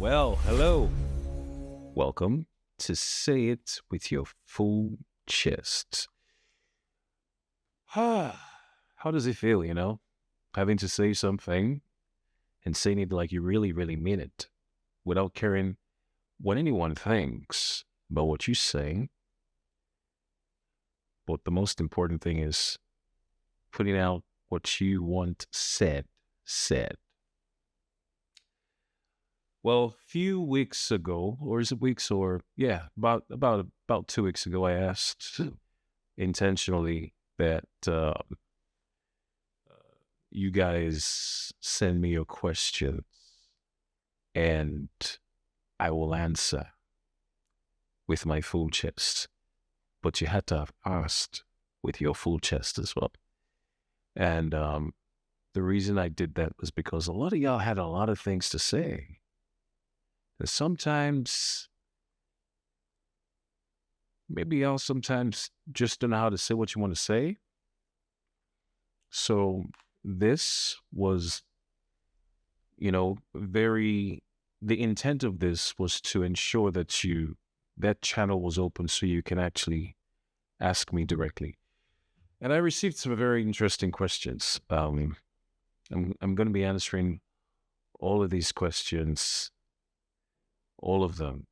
Well, hello. Welcome to Say It with Your Full Chest. How does it feel, having to say something and saying it like you really, really mean it without caring what anyone thinks about what you say? But the most important thing is putting out what you want said. Well, a few weeks ago, or is it weeks or about 2 weeks ago, I asked intentionally that you guys send me your questions and I will answer with my full chest. But you had to have asked with your full chest as well. And the reason I did that was because a lot of y'all had a lot of things to say. And sometimes, maybe y'all sometimes just don't know how to say what you want to say. So this was, the intent of this was to ensure that that channel was open so you can actually ask me directly. And I received some very interesting questions. I'm going to be answering all of these questions, all of them,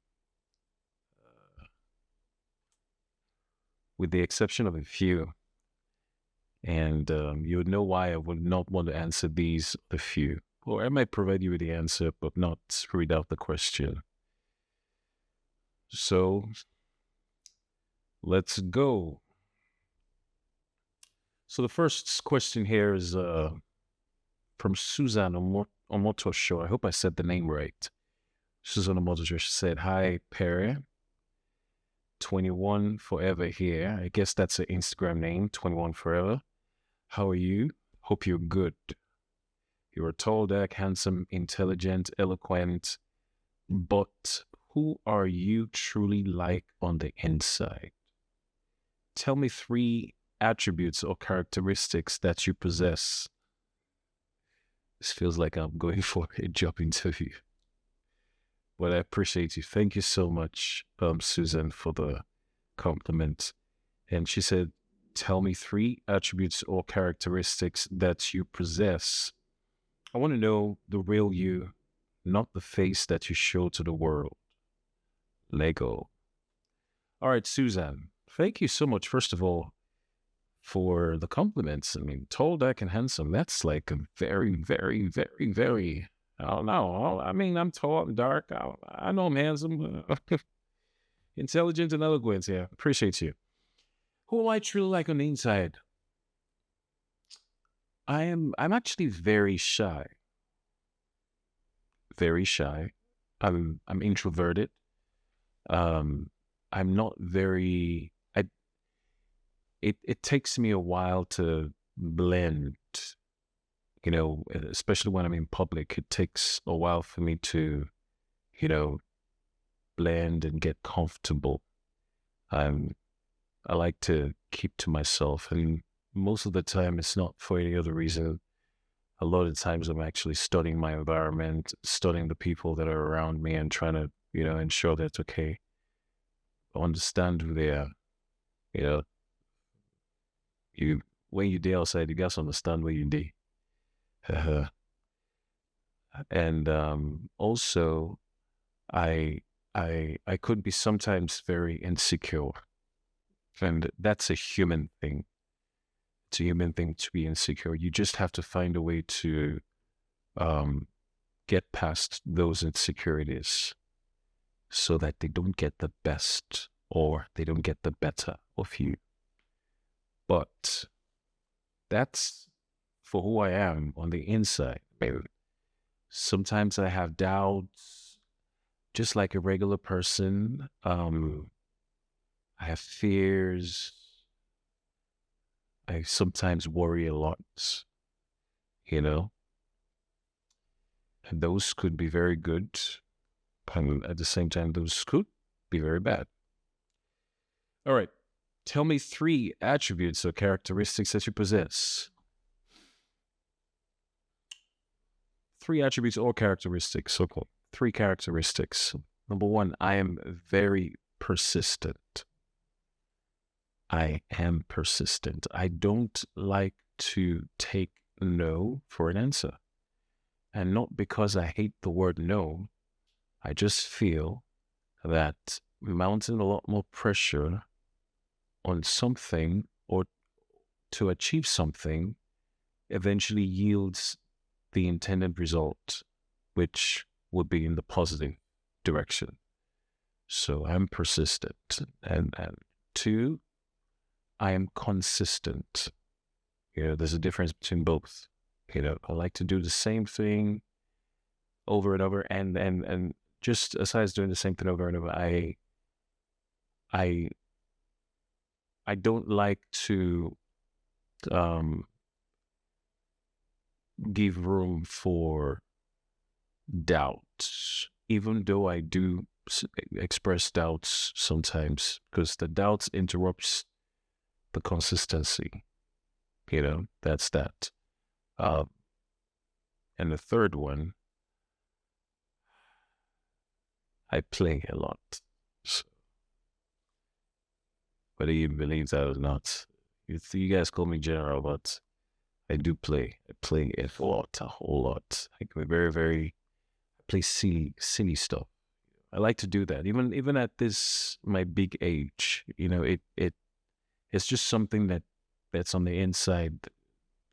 with the exception of a few. And you would know why I would not want to answer these, the few. Or I might provide you with the answer, but not read out the question. So, let's go. So the first question here is from Susan Omotosho. I hope I said the name right. Susan Omotosho said, "Hi, Pere. 21 Forever here." I guess that's an Instagram name, 21 Forever. How are you? Hope you're good. You're a tall, dark, handsome, intelligent, eloquent, but who are you truly like on the inside? Tell me 3 attributes or characteristics that you possess. This feels like I'm going for a job interview. But I appreciate you. Thank you so much, Susan, for the compliment. And she said, tell me 3 attributes or characteristics that you possess. I want to know the real you, not the face that you show to the world. Lego. All right, Susan, thank you so much, first of all, for the compliments. I mean, tall, dark, and handsome, that's like a very, very, very, very, I don't know. I mean, I'm tall and dark. I know I'm handsome. Intelligent and eloquent, yeah. Appreciate you. Who am I truly like on the inside? I'm actually very shy. Very shy. I'm introverted. I'm not very. It takes me a while to blend. Especially when I'm in public, it takes a while for me to, blend and get comfortable. I like to keep to myself, and most of the time it's not for any other reason. A lot of times I'm actually studying my environment, studying the people that are around me, and trying to, ensure that, okay, understand who they are. When you day outside, you guys understand where you day. And also, I could be sometimes very insecure. And that's a human thing. It's a human thing to be insecure. You just have to find a way to get past those insecurities so that they don't get the best or they don't get the better of you. But that's for who I am on the inside. Sometimes I have doubts, just like a regular person. I have fears. I sometimes worry a lot, and those could be very good. And at the same time, those could be very bad. All right. Tell me 3 attributes or characteristics that you possess. 3 attributes or characteristics. Okay. 3 characteristics. Number 1, I am very persistent. I am persistent. I don't like to take no for an answer. And not because I hate the word no. I just feel that mounting a lot more pressure on something or to achieve something eventually yields the intended result, which would be in the positive direction. So I'm persistent. And 2, I am consistent. There's a difference between both. I like to do the same thing over and over, and just aside doing the same thing over and over, I don't like to give room for doubt, even though I do express doubts sometimes, because the doubts interrupts the consistency. That's that. And the 3rd one, I play a lot. So, whether you believe that or not, you guys call me general, but I do play. I play a whole lot. I can be I play silly stuff. I like to do that. Even at my big age, it's just something that's on the inside,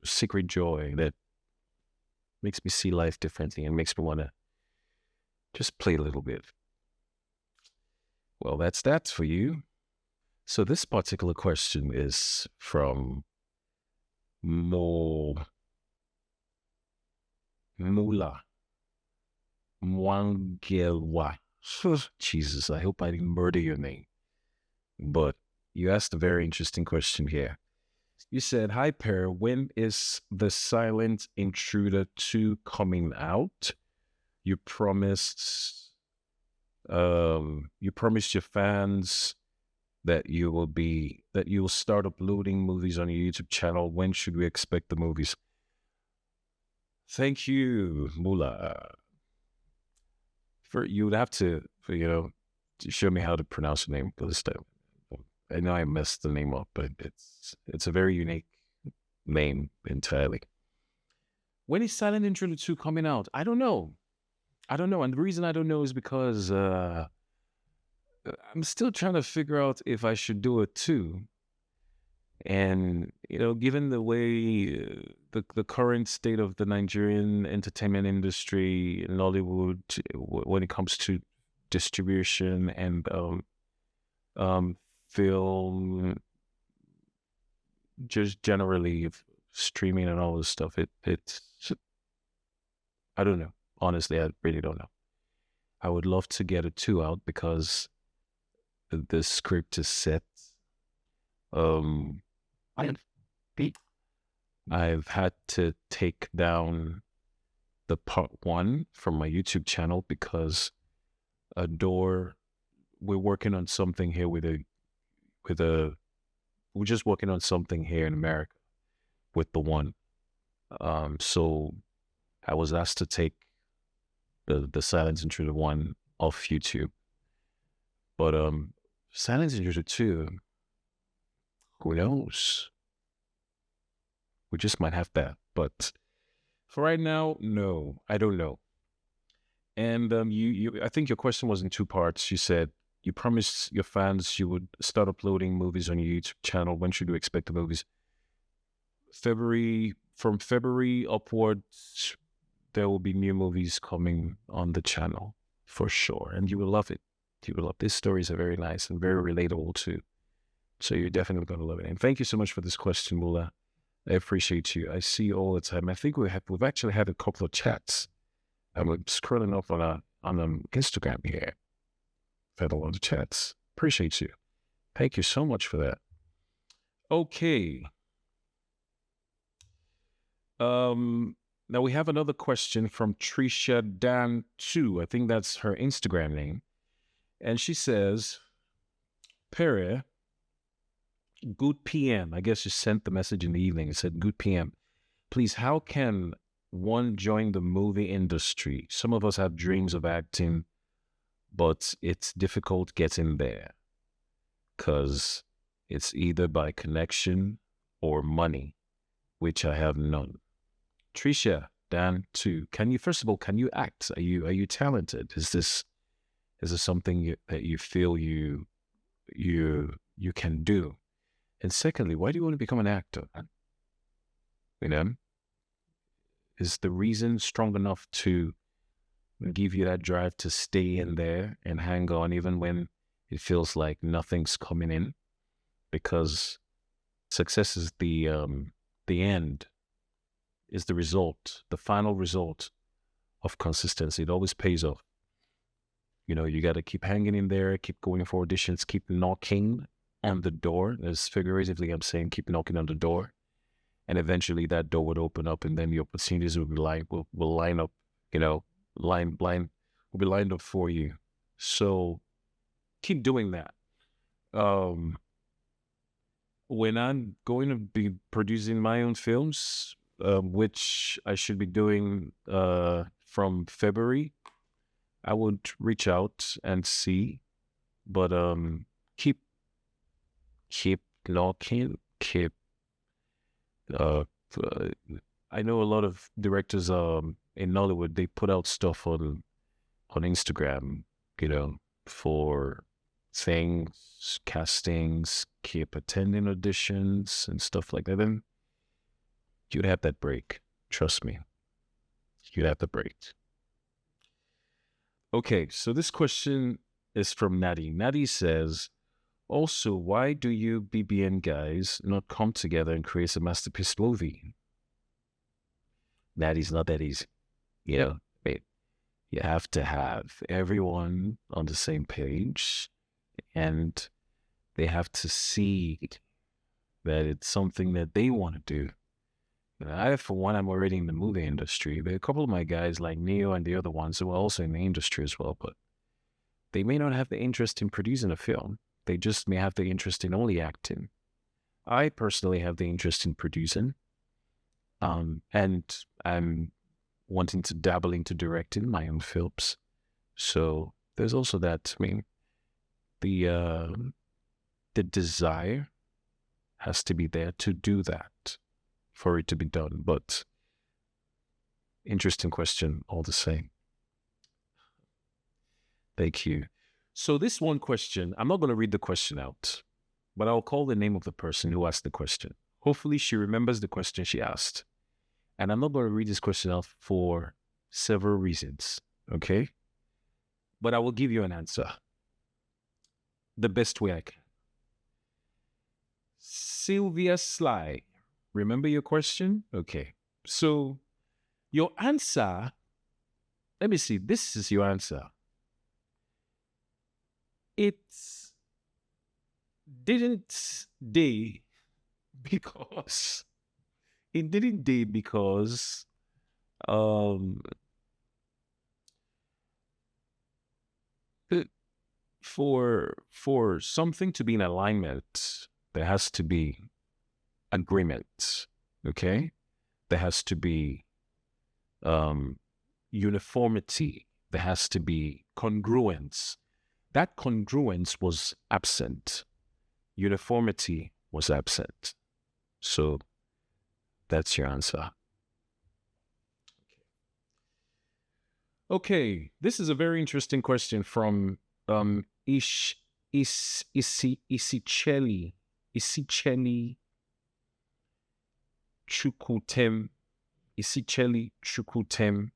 secret joy that makes me see life differently and makes me want to just play a little bit. Well, that's that for you. So this particular question is from Mula Mwangelwa. Jesus, I hope I didn't murder your name. But you asked a very interesting question here. You said, "Hi, Pere, when is The Silent Intruder 2 coming out? You promised your fans that you will start uploading movies on your YouTube channel. When should we expect the movies?" Thank you, Mula. You would have to show me how to pronounce your name, because I know I messed the name up, but it's a very unique name entirely. When is Silent Intruder 2 coming out? I don't know. And the reason I don't know is because I'm still trying to figure out if I should do it too. And, given the way the current state of the Nigerian entertainment industry in Hollywood, when it comes to distribution and film, just generally streaming and all this stuff, it's I don't know. Honestly, I really don't know. I would love to get a 2 out because the script is set. I've had to take down the part 1 from my YouTube channel because we're working on something here we're just working on something here in America with the 1. So I was asked to take the Silent Intruder 1 off YouTube. But Silent Intruder 2, who knows? We just might have that. But for right now, no, I don't know. And I think your question was in 2 parts. You said you promised your fans you would start uploading movies on your YouTube channel. When should we expect the movies? From February upwards, there will be new movies coming on the channel for sure. And you will love it. These stories are very nice and very relatable too. So you're definitely going to love it. And thank you so much for this question, Mula. I appreciate you. I see you all the time. I think we've actually had a couple of chats. I'm scrolling up on Instagram here. I've had a lot of chats. Appreciate you. Thank you so much for that. Okay. Now we have another question from Trisha Dan 2. I think that's her Instagram name. And she says, "Pere, good PM." I guess she sent the message in the evening. It said, "Good PM. Please, how can one, join the movie industry. Some of us have dreams of acting, but it's difficult getting there because it's either by connection or money, which I have none. Tricia, Dan, too. First of all, can you act? Are you talented? Is this something that you feel you can do? And secondly, why do you want to become an actor? You know, is the reason strong enough to give you that drive to stay in there and hang on even when it feels like nothing's coming in? Because success is the end, is the result, the final result of consistency. It always pays off. You know, you got to keep hanging in there, keep going for auditions, keep knocking on the door. As figuratively, I'm saying, keep knocking on the door. And eventually that door would open up and then the opportunities will line up, you know, will be lined up for you. So keep doing that. When I'm going to be producing my own films, which I should be doing from February, I would reach out and see. But keep knocking, keep. I know a lot of directors in Nollywood, they put out stuff on Instagram, you know, for things, castings, keep attending auditions and stuff like that. Then you'd have that break. Trust me. You'd have the break. Okay, so this question is from Natty. Natty says, also, why do you BBN guys not come together and create a masterpiece movie? Natty's not that easy. You know, you have to have everyone on the same page and they have to see that it's something that they want to do. For one, I'm already in the movie industry. There are a couple of my guys like Neo and the other ones who are also in the industry as well, but they may not have the interest in producing a film. They just may have the interest in only acting. I personally have the interest in producing, and I'm wanting to dabble into directing my own films. So there's also that. I mean, the desire has to be there to do that for it to be done. But interesting question all the same. Thank you. So this one question, I'm not going to read the question out, but I'll call the name of the person who asked the question. Hopefully she remembers the question she asked. And I'm not going to read this question out for several reasons, okay? But I will give you an answer the best way I can. Sylvia Sly, remember your question? Okay. So your answer, let me see, this is your answer. It didn't day because for something to be in alignment, there has to be agreement, okay? There has to be uniformity. There has to be congruence. That congruence was absent. Uniformity was absent. So that's your answer. Okay, this is a very interesting question from Isicheli Chukutem. Isicheli Chukutem.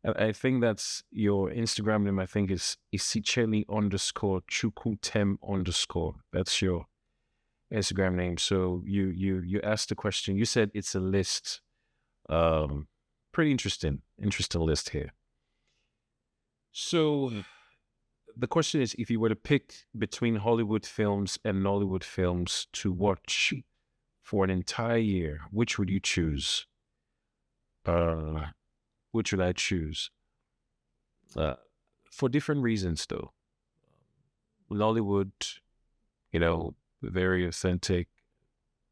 I think that's your Instagram name. I think it's Isicheli_Chukutem_. That's your Instagram name. So you asked the question. You said it's a list. Pretty interesting list here. So the question is, if you were to pick between Hollywood films and Nollywood films to watch for an entire year, which would you choose? Which would I choose? For different reasons, though. Nollywood, you know, very authentic.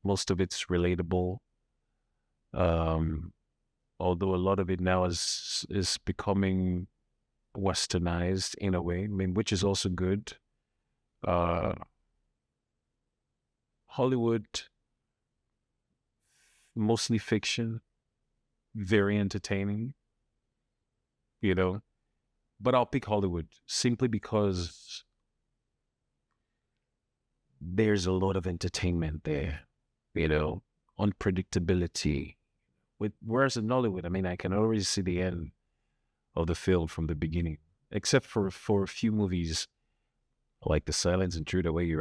Most of it's relatable. although a lot of it now is becoming westernized in a way, I mean, which is also good. Uh, Hollywood, mostly fiction, very entertaining, you know. But I'll pick Hollywood simply because there's a lot of entertainment there, you know, unpredictability. Whereas in Hollywood, I mean, I can already see the end of the film from the beginning, except for a few movies like The Silence Intruder, where you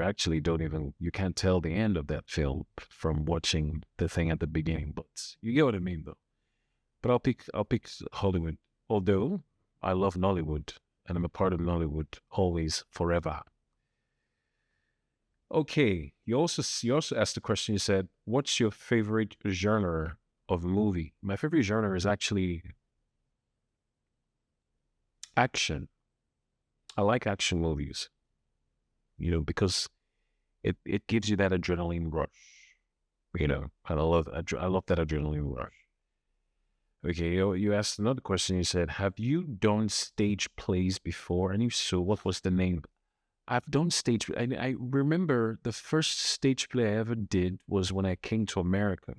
can't tell the end of that film from watching the thing at the beginning. But you get what I mean, though. But I'll pick Hollywood, although I love Nollywood and I'm a part of Nollywood always, forever. Okay, you also asked the question. You said, "What's your favorite genre of movie?" My favorite genre is actually action. I like action movies, because it gives you that adrenaline rush, and I love that adrenaline rush. Okay, you asked another question. You said, "Have you done stage plays before? And if so, what was the name?" I've done stage. I remember the first stage play I ever did was when I came to America.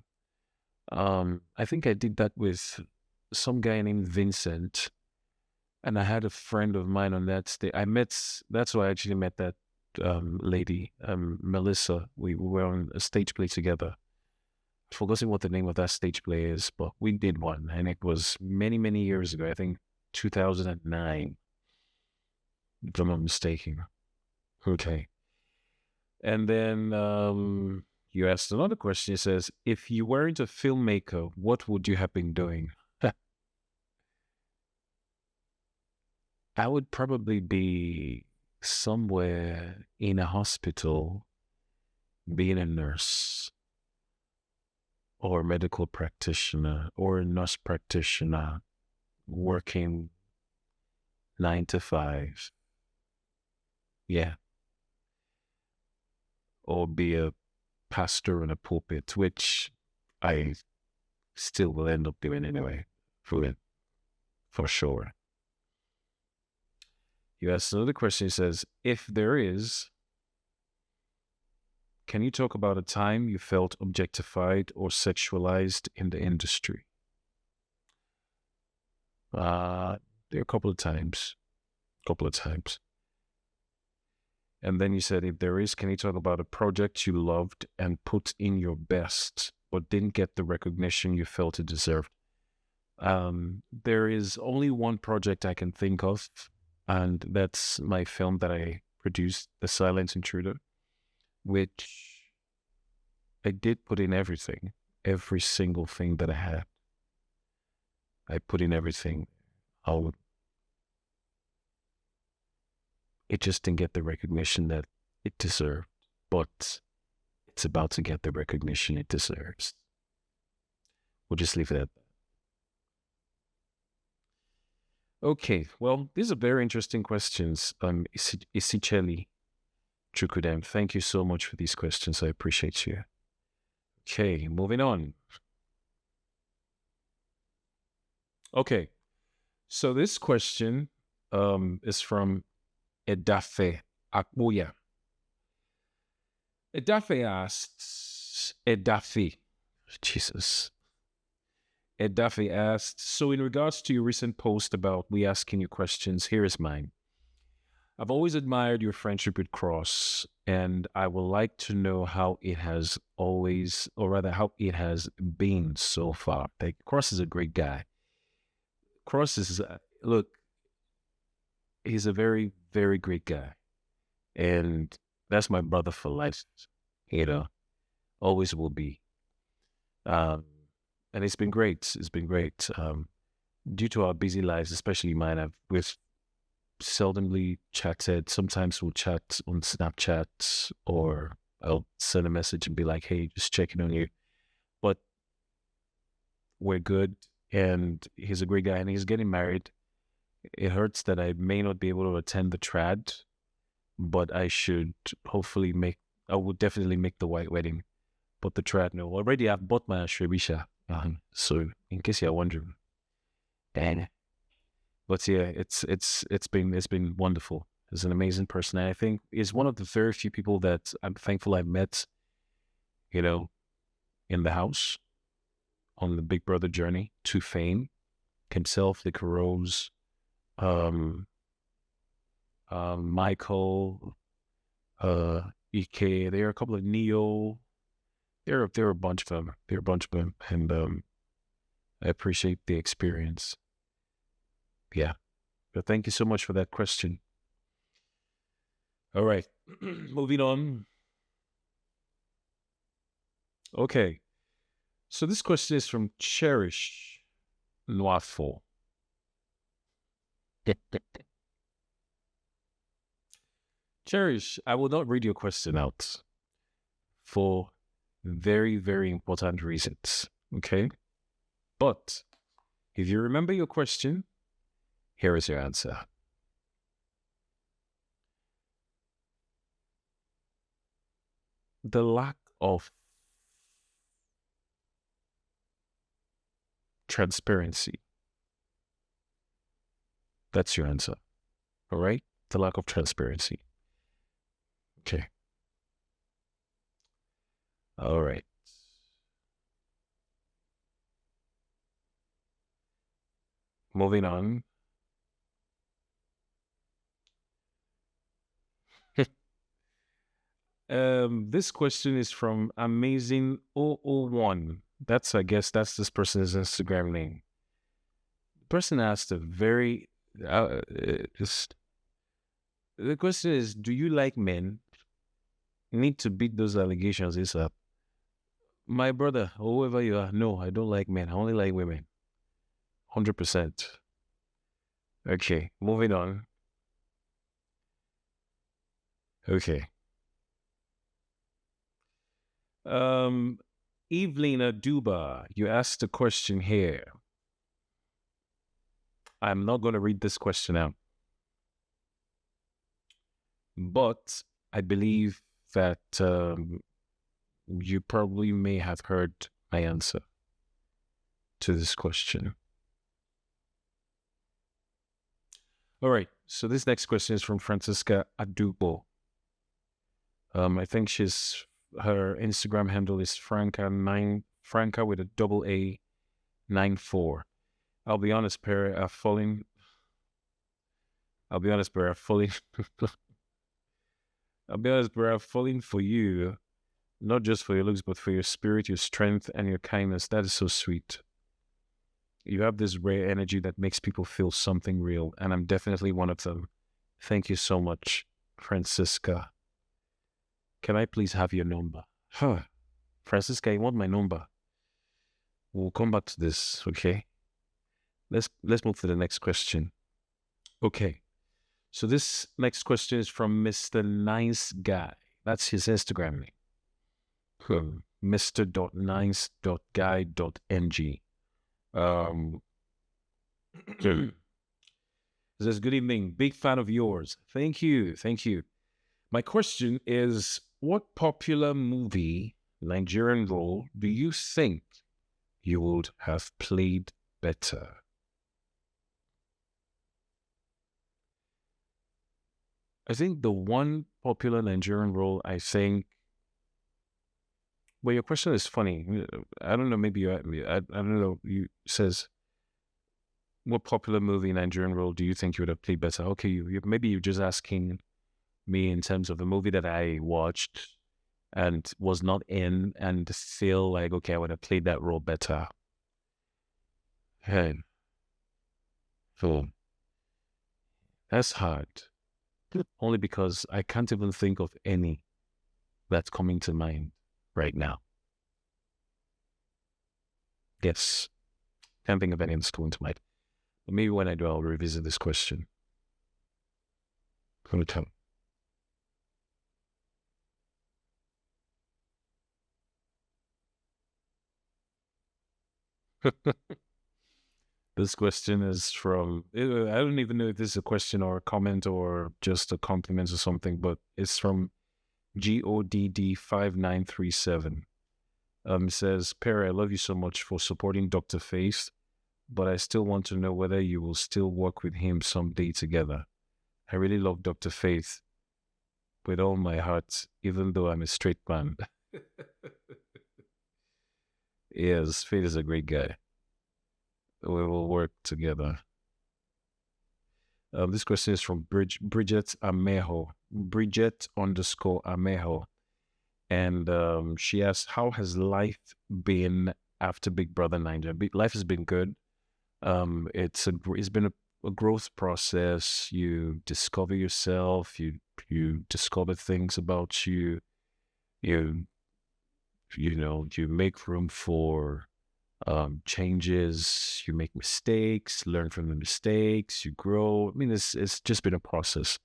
I think I did that with some guy named Vincent, and I had a friend of mine on that stage. That's why I actually met that lady, Melissa. We were on a stage play together. I've forgotten what the name of that stage play is, but we did one, and it was many, many years ago. I think 2009, if I'm not mistaken. Okay. And then you asked another question. It says, "If you weren't a filmmaker, what would you have been doing?" I would probably be somewhere in a hospital, being a nurse or a medical practitioner or a nurse practitioner, working 9 to 5. Yeah. Or be a pastor in a pulpit, which I still will end up doing anyway, for sure. You asked another question. It says, "If there is, can you talk about a time you felt objectified or sexualized in the industry?" There are a couple of times. And then you said, "If there is, can you talk about a project you loved and put in your best, but didn't get the recognition you felt it deserved?" There is only one project I can think of, and that's my film that I produced, The Silent Intruder, which I did put in everything, every single thing that I had. I put in everything. It just didn't get the recognition that it deserved, but it's about to get the recognition it deserves. We'll just leave it at that. Okay, well, these are very interesting questions. Isicheli Chukudem, thank you so much for these questions. I appreciate you. Okay, moving on. Okay, so this question is from Edafe Akboya. Edafe asks, Jesus. Edafe asked, "So in regards to your recent post about we asking you questions, here is mine. I've always admired your friendship with Cross, and I would like to know how it has been so far." Like, Cross is a great guy. Cross is, look, he's a very, very great guy. And that's my brother for life, always will be. And it's been great. It's been great. Due to our busy lives, especially mine, we've seldomly chatted. Sometimes we'll chat on Snapchat, or I'll send a message and be like, "Hey, just checking on you." But we're good, and he's a great guy, and he's getting married. It hurts that I may not be able to attend the trad, but I would definitely make the white wedding. But the trad, no. Already I've bought my Ashrebisha. So in case you're wondering, and but yeah, it's been wonderful. He's an amazing person, and I think he's one of the very few people that I'm thankful I met, you know, in the house on the Big Brother journey to fame. Himself, Nick Rose, um, Michael, EK. There are a couple of Neo. There are a bunch of them. There are a bunch of them, and I appreciate the experience. Yeah, but thank you so much for that question. All right, moving on. Okay, so this question is from Cherish Noirful. Cherish, I will not read your question out for very, very important reasons. Okay, but if you remember your question, here is your answer. The lack of transparency. That's your answer. All right? The lack of transparency. Okay. All right. Moving on. This question is from Amazing001. I guess that's this person's Instagram name. The person asked a very, just, the question is, do you like men? Need to beat those allegations ASAP. My brother, whoever you are, no, I don't like men. I only like women. 100%. Okay, moving on. Okay. Evelina Duba, you asked a question here. I'm not going to read this question out, but I believe that you probably may have heard my answer to this question. All right, so this next question is from Francisca Adubo. I think her Instagram handle is Franca with a double A 94. I'll be honest, Pere, I've fallen. I'll be honest, Pere, I've fallen. I'll be honest, Pere, I've fallen for you, not just for your looks, but for your spirit, your strength, and your kindness. That is so sweet. You have this rare energy that makes people feel something real, and I'm definitely one of them. Thank you so much, Francisca. Can I please have your number? Francisca, you want my number? We'll come back to this, okay? Let's move to the next question. Okay. So this next question is from Mr. Nice Guy. That's his Instagram name. Mr.nice.guy.ng. It says, good evening. Big fan of yours. Thank you. Thank you. My question is, what popular movie, Nigerian role, do you think you would have played better? I think the one popular Nigerian role, I think, well, your question is funny. I don't know, maybe I don't know. You says, what popular movie, Nigerian role, do you think you would have played better? Okay, maybe you're just asking me in terms of the movie that I watched and was not in and feel like, okay, I would have played that role better. Hey. So, that's hard. Only because I can't even think of any that's coming to mind right now. Yes. Can't think of any that's coming to mind. But maybe when I do, I'll revisit this question. Gonna tell. This question is from, I don't even know if this is a question or a comment or just a compliment or something, but it's from GODD5937. Says, Pere, I love you so much for supporting Dr. Faith, but I still want to know whether you will still work with him someday together. I really love Dr. Faith with all my heart, even though I'm a straight man. Yes, Faith is a great guy. We will work together. This question is from Bridget Amejo. Bridget _ Amejo. And she asks, how has life been after Big Brother Niger? Life has been good. It's been a growth process. You discover yourself. You discover things about you. You make room for changes. You make mistakes. Learn from the mistakes. You grow. I mean, it's just been a process.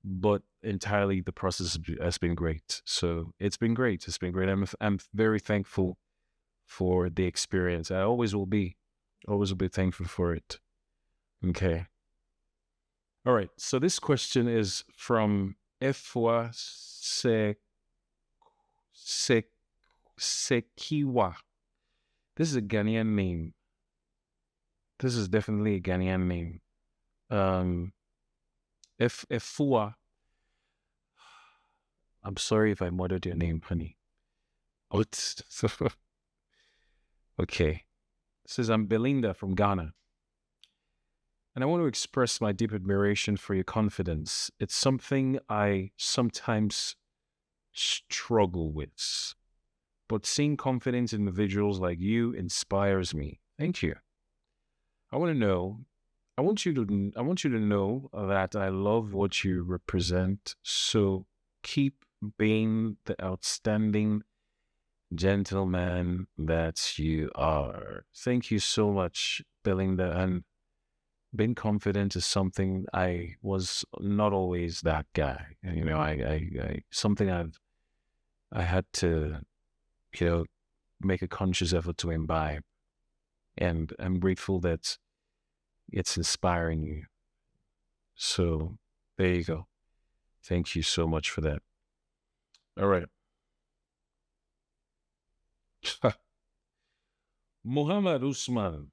But entirely, the process has been great. So it's been great. It's been great. I'm very thankful for the experience. I always will be thankful for it. Okay. All right. So this question is from Efwa Sekiwa. This is a Ghanaian name. This is definitely a Ghanaian name. Efua. I'm sorry if I murdered your name, honey. Okay. It says, I'm Belinda from Ghana. And I want to express my deep admiration for your confidence. It's something I sometimes struggle with. But seeing confident individuals like you inspires me. Thank you. I want you to know that I love what you represent. So keep being the outstanding gentleman that you are. Thank you so much, Belinda. And being confident is something I was not always that guy. Something I had to, make a conscious effort to imbibe. And I'm grateful that it's inspiring you. So there you go. Thank you so much for that. All right. Muhammad Usman,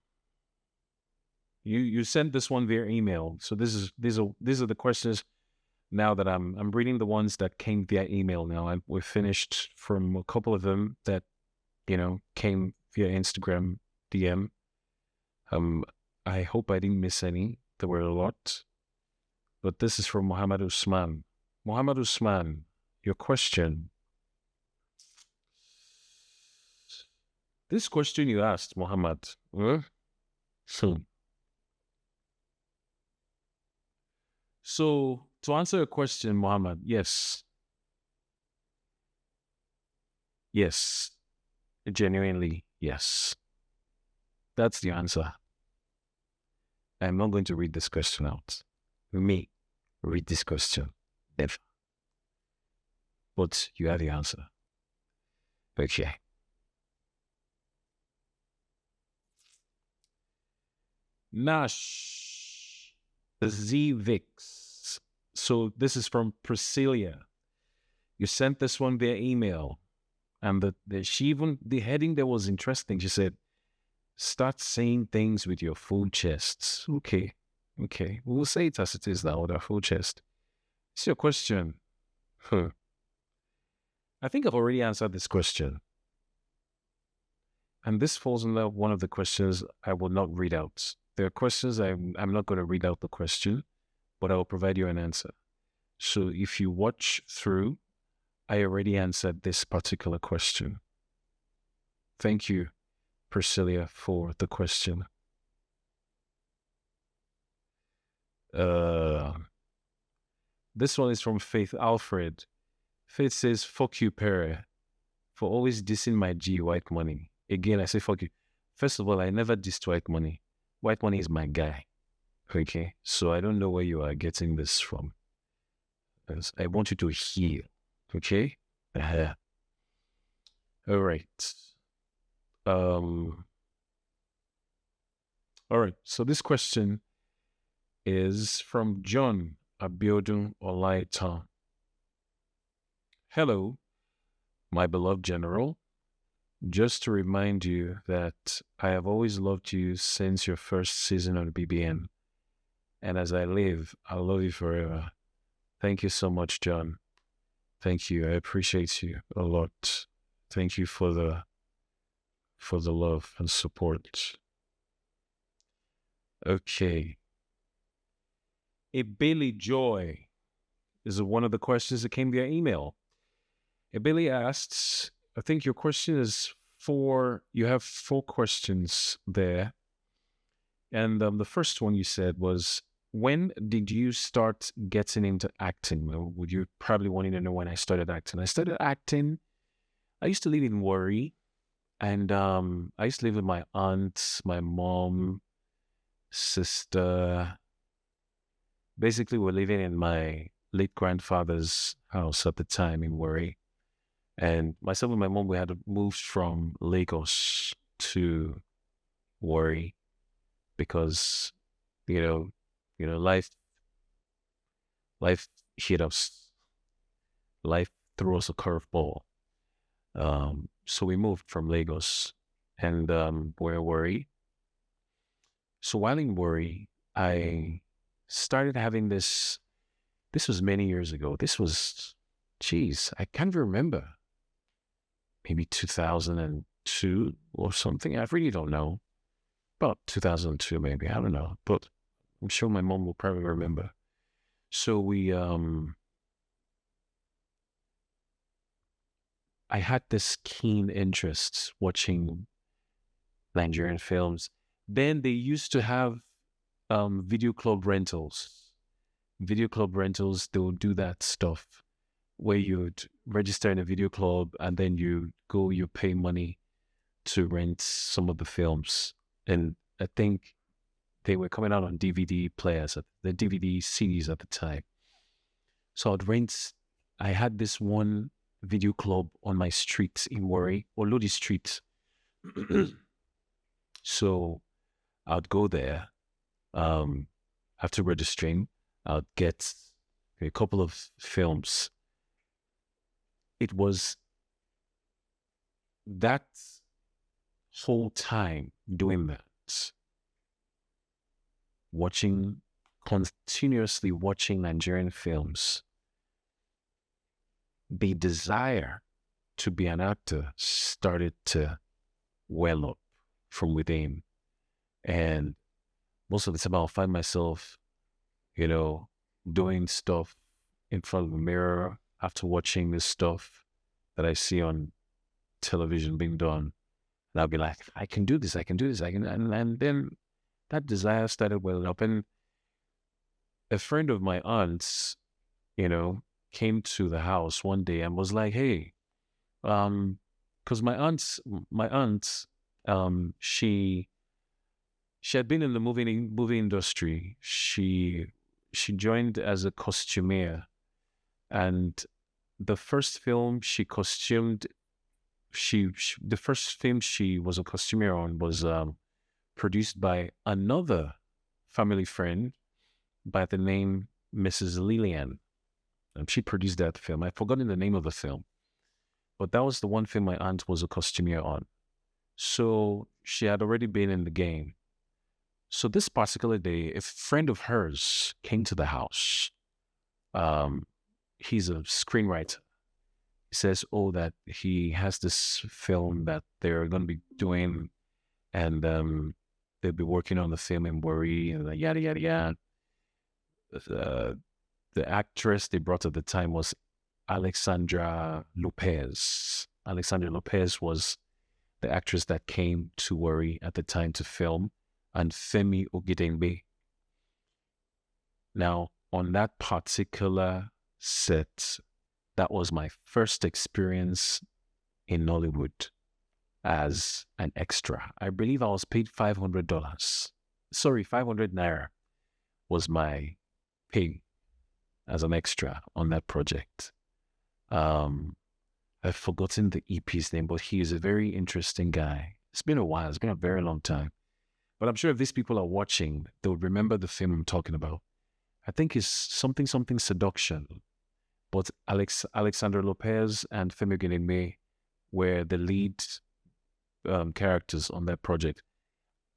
you sent this one via email. So these are the questions now that I'm reading the ones that came via email now. We're finished from a couple of them that came via Instagram DM. I hope I didn't miss any. There were a lot. But this is from Muhammad Usman. Muhammad Usman, your question. This question you asked, Muhammad. So to answer your question, Muhammad, yes. Yes. Genuinely, yes. That's the answer. I'm not going to read this question out. Me, read this question. Never. But you have the answer. Okay. Nash Zvix. So this is from Priscilla. You sent this one via email. And the heading there was interesting. She said, start saying things with your full chest. Okay. We'll say it as it is now with our full chest. It's your question. I think I've already answered this question. And this falls under one of the questions I will not read out. There are questions I'm not going to read out the question, but I will provide you an answer. So if you watch through, I already answered this particular question. Thank you, Priscilla, for the question. This one is from Faith Alfred. Faith says, fuck you, Pere, for always dissing my G, White Money. Again, I say, fuck you. First of all, I never dissed White Money. White Money is my guy. Okay? So I don't know where you are getting this from. I want you to heal. Okay? All right. All right. So this question is from John Abiodun Olaitan. Hello, my beloved general. just to remind you that I have always loved you since your first season on BBN. And as I live, I'll love you forever. Thank you so much, John. Thank you. I appreciate you a lot. Thank you for the love and support. Okay. A Bailey Joy is one of the questions that came via email. A Bailey asks, I think your question is you have 4 questions there. And the first one you said was, when did you start getting into acting? Well, would you probably wanting to know when I started acting? I started acting, I used to live in Warri, and I used to live with my aunt, my mom, sister. Basically, we're living in my late grandfather's house at the time in Warri. And myself and my mom, we had moved from Lagos to Warri because, life hit us. Life threw us a curveball. So we moved from Lagos, and we're in Warri. So while in Warri, I started having this was many years ago. This was, I can't remember. Maybe 2002 or something. I really don't know. About 2002, maybe. I don't know. But I'm sure my mom will probably remember. So I had this keen interest watching Nigerian films. Then they used to have video club rentals. Video club rentals, they would do that stuff where you'd register in a video club and then you pay money to rent some of the films. And I think they were coming out on DVD players, the DVD CDs at the time. So I had this one video club on my street in Warri, or Lodi Street. So I'd go there, after registering, I'd get a couple of films. It was that whole time doing that, continuously watching Nigerian films, the desire to be an actor started to well up from within. And most of the time I'll find myself, doing stuff in front of the mirror after watching this stuff that I see on television being done. And I'll be like, I can do this. And then that desire started welling up. And a friend of my aunt's, came to the house one day and was like, hey, because my aunt, she had been in the movie industry. She joined as a costumier, and the first film she costumed, the first film she was a costumier on was produced by another family friend by the name Mrs. Lillian. She produced that film. I've forgotten the name of the film, but that was the one film my aunt was a costumier on. So she had already been in the game. So this particular day, a friend of hers came to the house. He's a screenwriter. He says, that he has this film that they're going to be doing, and they'll be working on the film in Warri, and yada, yada, yada. The actress they brought at the time was Alexandra Lopez. Alexandra Lopez was the actress that came to Warri at the time to film, and Femi Ogedengbe. Now, on that particular set, that was my first experience in Nollywood as an extra. I believe I was paid $500. 500 Naira was my pay as an extra on that project. I've forgotten the EP's name, but he is a very interesting guy. It's been a while. It's been a very long time. But I'm sure if these people are watching, they'll remember the film I'm talking about. I think it's something Seduction. But Alexander Lopez and Femi Ogedengbe were the lead characters on that project.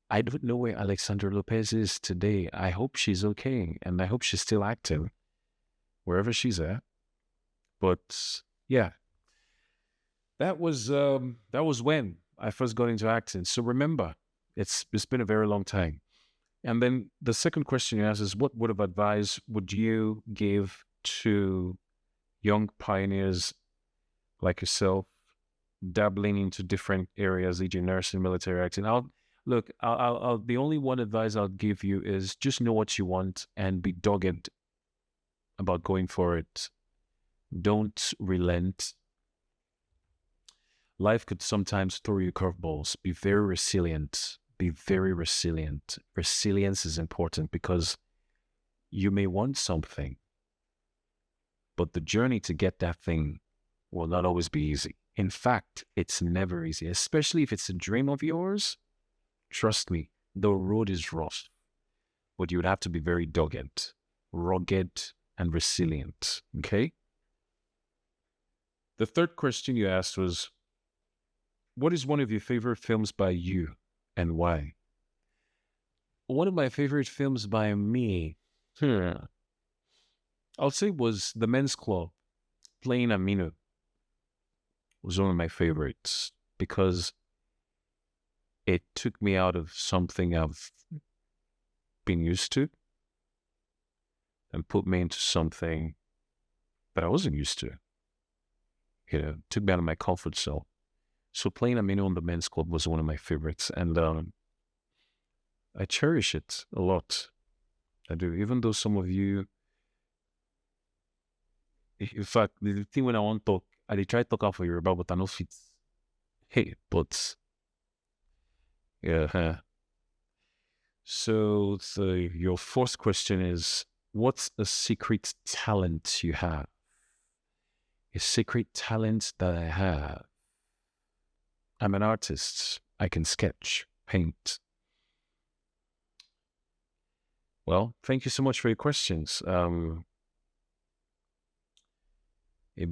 I don't know where Alexandra Lopez is today. I hope she's okay, and I hope she's still active wherever she's at. But yeah, that was when I first got into acting. So remember, it's been a very long time. And then the second question you asked is, what word of advice would you give to young pioneers like yourself, dabbling into different areas, e.g., nursing, military acting? The only one advice I'll give you is just know what you want and be dogged about going for it. Don't relent. Life could sometimes throw you curveballs. Be very resilient. Be very resilient. Resilience is important because you may want something, but the journey to get that thing will not always be easy. In fact, it's never easy, especially if it's a dream of yours. Trust me, the road is rough, but you would have to be very dogged, rugged, and resilient, okay? The third question you asked was, what is one of your favorite films by you and why? One of my favorite films by me, I'll say was The Men's Club, playing Aminu. Was one of my favorites because it took me out of something I've been used to and put me into something that I wasn't used to. Took me out of my comfort zone. So playing Aminu on The Men's Club was one of my favorites, and I cherish it a lot. I do, even though some of you, in fact, the thing when I want to talk, I try to talk out for Yoruba, but I know fit. Hey, but yeah. So your fourth question is, what's a secret talent you have? A secret talent that I have. I'm an artist. I can sketch, paint. Well, thank you so much for your questions.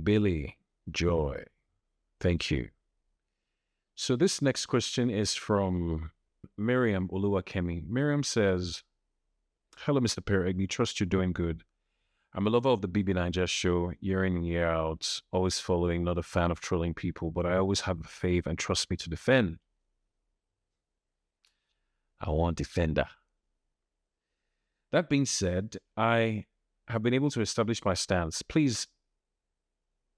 Billy, Joy, thank you. So this next question is from Miriam Oluwakemi. Miriam says, hello, Mr. Pere Egbi. Trust you're doing good. I'm a lover of the BB show, year in and year out, always following, not a fan of trolling people, but I always have faith and trust me to defend. I want defender. That being said, I have been able to establish my stance. Please,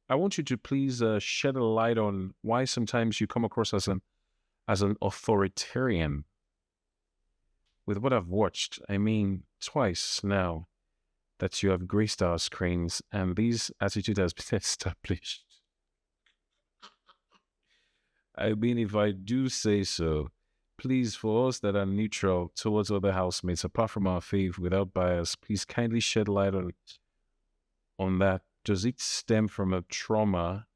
I want you to please shed a light on why sometimes you come across as an authoritarian. With what I've watched, I mean, twice now, that you have graced our screens, and this attitude has been established. I mean, if I do say so, please, for us that are neutral towards other housemates, apart from our faith, without bias, please kindly shed light on that. Does it stem from a trauma,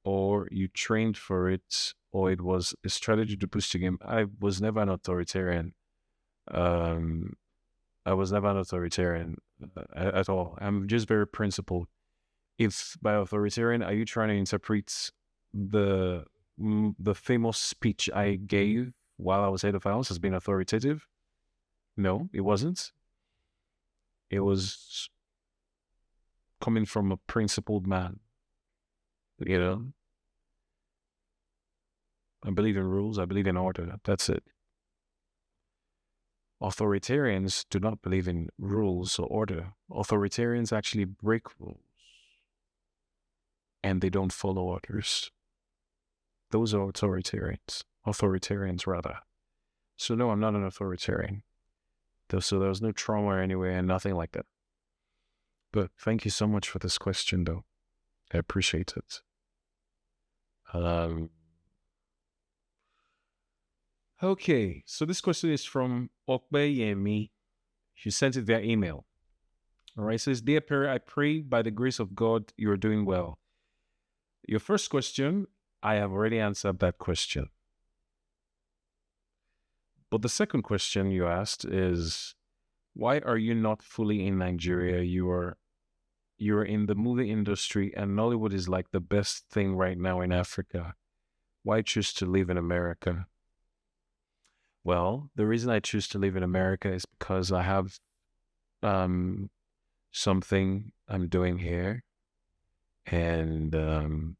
or you trained for it, or it was a strategy to push the game? I was never an authoritarian. I was never an authoritarian at all. I'm just very principled. If by authoritarian, are you trying to interpret the famous speech I gave while I was head of house as being authoritative? No, it wasn't. It was coming from a principled man. I believe in rules. I believe in order. That's it. Authoritarians do not believe in rules or order. Authoritarians actually break rules and they don't follow orders. Those are authoritarians rather. So no, I'm not an authoritarian. So there was no trauma anywhere and nothing like that. But thank you so much for this question though. I appreciate it. Okay, so this question is from Okbeyemi. She sent it via email. All right, it says, Dear Pere, I pray by the grace of God you're doing well. Your first question, I have already answered that question. But the second question you asked is, why are you not fully in Nigeria? You're in the movie industry and Nollywood is like the best thing right now in Africa. Why choose to live in America? Well, the reason I choose to live in America is because I have um, something I'm doing here, and I'm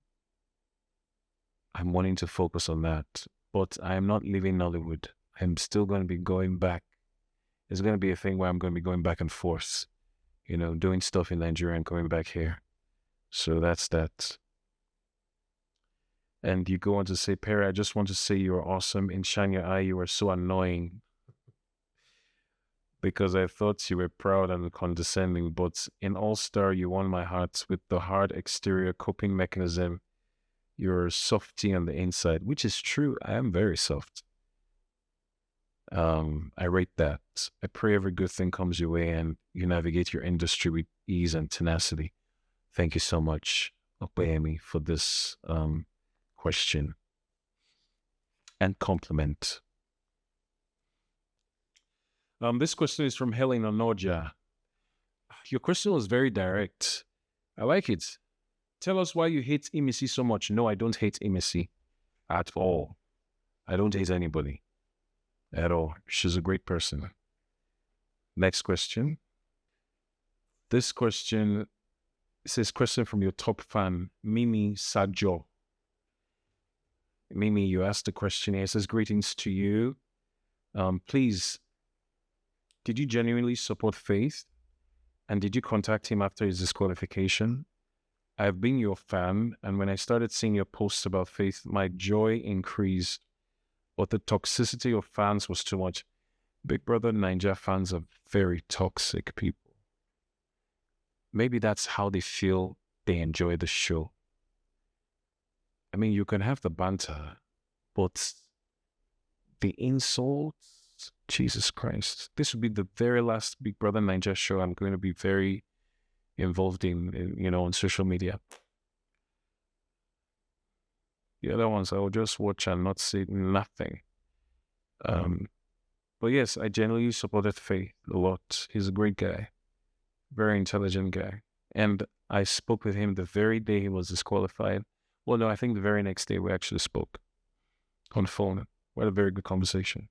wanting to focus on that. But I am not leaving Nollywood. I'm still going to be going back. It's going to be a thing where I'm going to be going back and forth, doing stuff in Nigeria and coming back here. So that's that. And you go on to say, Pere, I just want to say you're awesome. In Shine Your Eye, you are so annoying because I thought you were proud and condescending, but in All Star, you won my heart with the hard exterior coping mechanism. You're softy on the inside, which is true. I am very soft. I rate that. I pray every good thing comes your way and you navigate your industry with ease and tenacity. Thank you so much, Opeyemi, for this question and compliment. This question is from Helen Onoja. Your question was very direct. I like it. Tell us why you hate Imisi so much. No, I don't hate Imisi at all. I don't hate anybody at all. She's a great person. Next question. This question says, question from your top fan, Mimi Sajo. Mimi, you asked the question here. It says, greetings to you. Please, did you genuinely support Faith? And did you contact him after his disqualification? I've been your fan, and when I started seeing your posts about Faith, my joy increased, but the toxicity of fans was too much. Big Brother Nigeria fans are very toxic people. Maybe that's how they feel they enjoy the show. I mean, you can have the banter, but the insults, Jesus Christ. This would be the very last Big Brother Nigeria show I'm going to be very involved in, on social media. The other ones I will just watch and not say nothing. But yes, I genuinely supported Faith a lot. He's a great guy, very intelligent guy. And I spoke with him the very day he was disqualified. Well, no, I think the very next day we actually spoke on the phone. We had a very good conversation.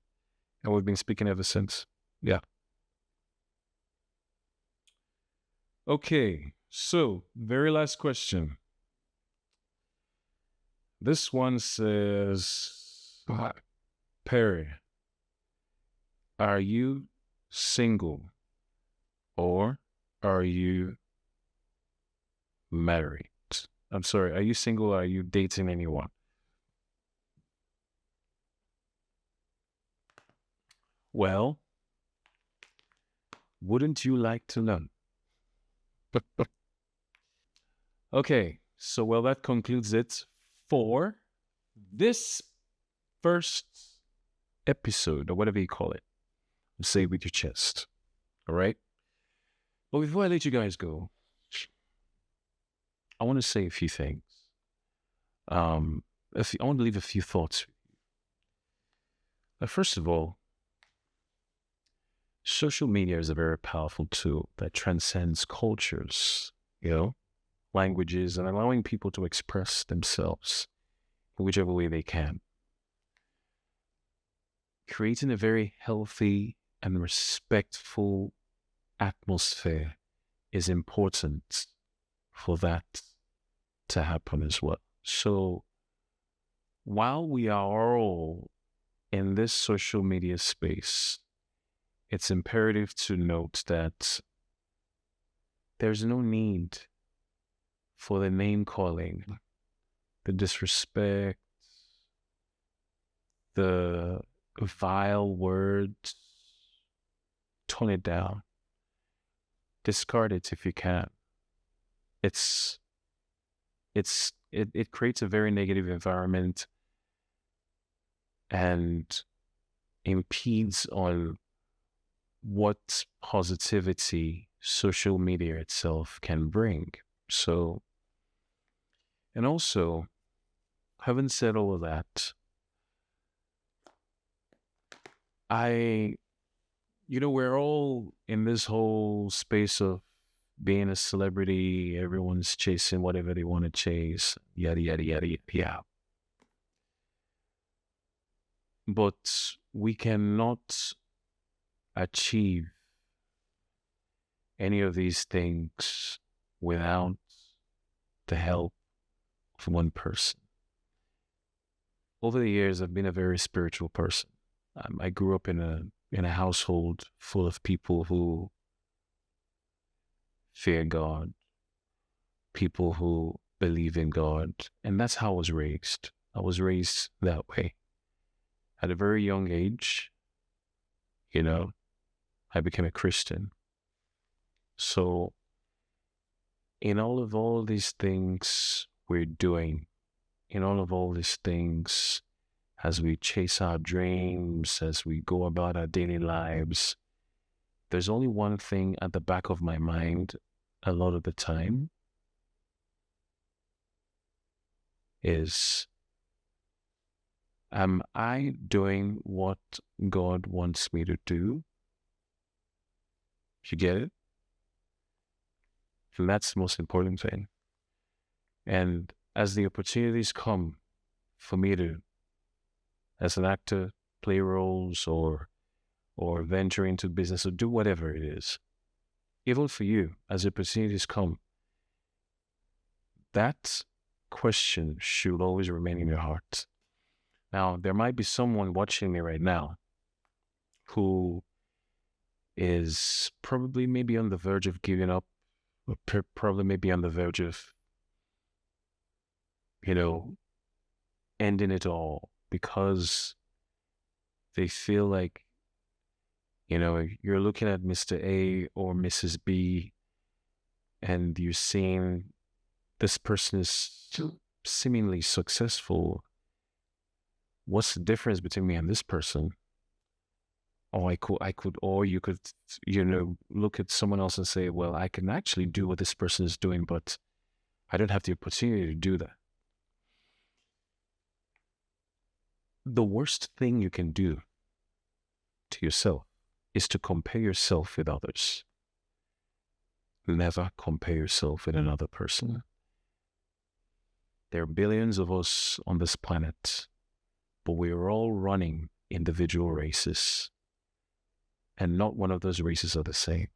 And we've been speaking ever since. Yeah. Okay, so very last question. This one says, Perry, are you single or are you married? I'm sorry, are you single or are you dating anyone? Well, wouldn't you like to know? Okay, so well, that concludes it for this first episode, or whatever you call it. Say it with your chest. All right? But before I let you guys go, I want to say a few things. I want to leave a few thoughts. First of all, social media is a very powerful tool that transcends cultures, languages, and allowing people to express themselves in whichever way they can. Creating a very healthy and respectful atmosphere is important for that to happen as well. So while we are all in this social media space, it's imperative to note that there's no need for the name calling, the disrespect, the vile words. Tone it down. Discard it if you can. It creates a very negative environment and impedes on what positivity social media itself can bring. So, and also, having said all of that, we're all in this whole space of being a celebrity. Everyone's chasing whatever they want to chase, yada, yada, yada, yada. But we cannot achieve any of these things without the help of one person. Over the years, I've been a very spiritual person. I grew up in a household full of people who fear God, people who believe in God, and that's how I was raised. I was raised that way. At a very young age, I became a Christian. So in all these things we're doing, in all these things, as we chase our dreams, as we go about our daily lives, there's only one thing at the back of my mind a lot of the time is, am I doing what God wants me to do? You get it? And that's the most important thing. And as the opportunities come for me to, as an actor, play roles or venture into business or do whatever it is, even for you, as opportunities come, that question should always remain in your heart. Now, there might be someone watching me right now who is probably maybe on the verge of giving up, or probably maybe on the verge of, ending it all because they feel like, you're looking at Mr. A or Mrs. B and you're seeing this person is seemingly successful. What's the difference between me and this person? Or or you could, look at someone else and say, well, I can actually do what this person is doing, but I don't have the opportunity to do that. The worst thing you can do to yourself is to compare yourself with others. Never compare yourself with another person. There are billions of us on this planet, but we are all running individual races. And not one of those races are the same.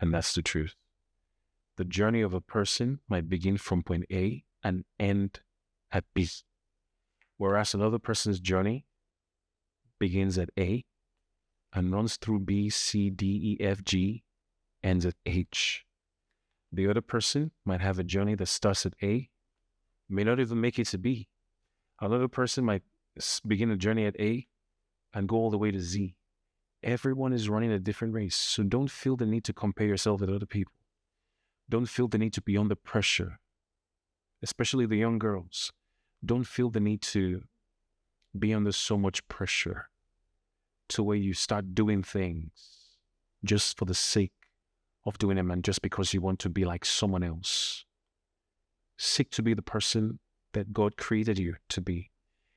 And that's the truth. The journey of a person might begin from point A and end at B. Whereas another person's journey begins at A and runs through B, C, D, E, F, G, ends at H. The other person might have a journey that starts at A, may not even make it to B. Another person might begin a journey at A and go all the way to Z. Everyone is running a different race, so don't feel the need to compare yourself with other people. Don't feel the need to be under pressure, especially the young girls. Don't feel the need to be under so much pressure to where you start doing things just for the sake of doing them and just because you want to be like someone else. Seek to be the person that God created you to be.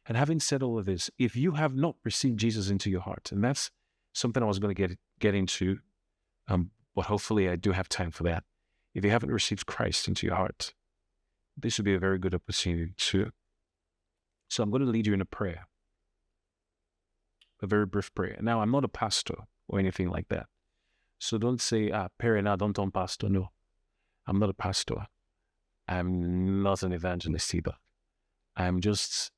And having said all of this, if you have not received Jesus into your heart, and that's something I was going to get into, but hopefully I do have time for that. If you haven't received Christ into your heart, this would be a very good opportunity too. So I'm going to lead you in a prayer, a very brief prayer. Now, I'm not a pastor or anything like that. So don't say, Pere, now don't turn pastor. No, I'm not a pastor. I'm not an evangelist either. I'm just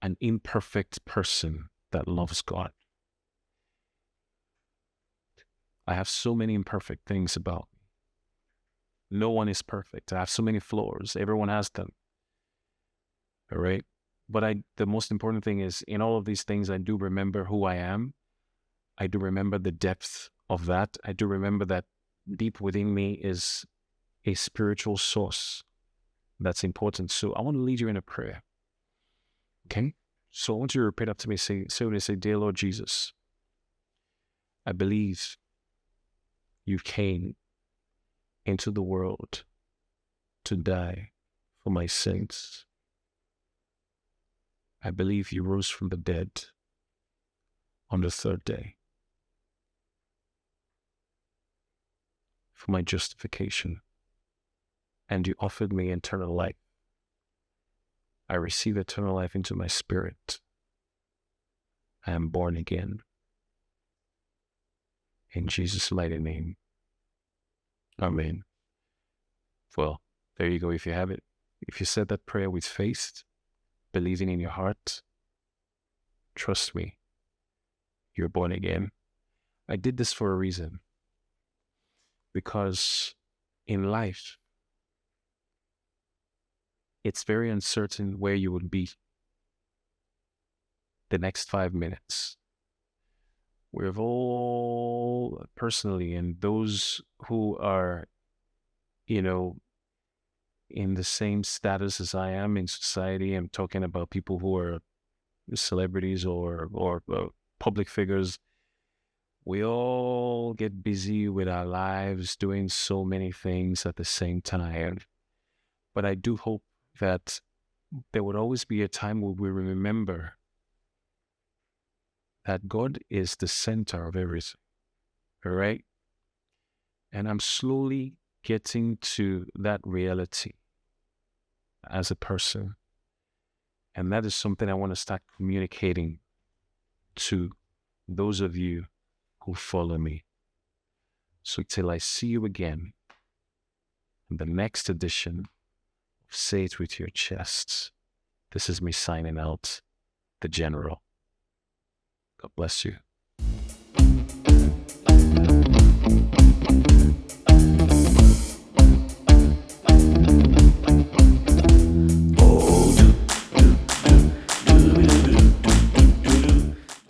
an imperfect person that loves God. I have so many imperfect things about me. No one is perfect. I have so many flaws. Everyone has them. All right? But the most important thing is, in all of these things, I do remember who I am. I do remember the depth of that. I do remember that deep within me is a spiritual source that's important. So I want to lead you in a prayer. Okay? So I want you to repeat after me. Say, Dear Lord Jesus, I believe you came into the world to die for my sins. I believe you rose from the dead on the third day for my justification, and you offered me eternal life. I receive eternal life into my spirit. I am born again. In Jesus' mighty name. Amen. Well, there you go. If you have it, if you said that prayer with faith, believing in your heart, trust me, you're born again. I did this for a reason. Because in life, it's very uncertain where you will be the next 5 minutes. We've all personally, and those who are, in the same status as I am in society, I'm talking about people who are celebrities or public figures. We all get busy with our lives, doing so many things at the same time. But I do hope that there would always be a time where we remember that God is the center of everything, all right? And I'm slowly getting to that reality as a person. And that is something I want to start communicating to those of you who follow me. So till I see you again in the next edition of Say It With Your Chest, this is me signing out, the General. God bless you.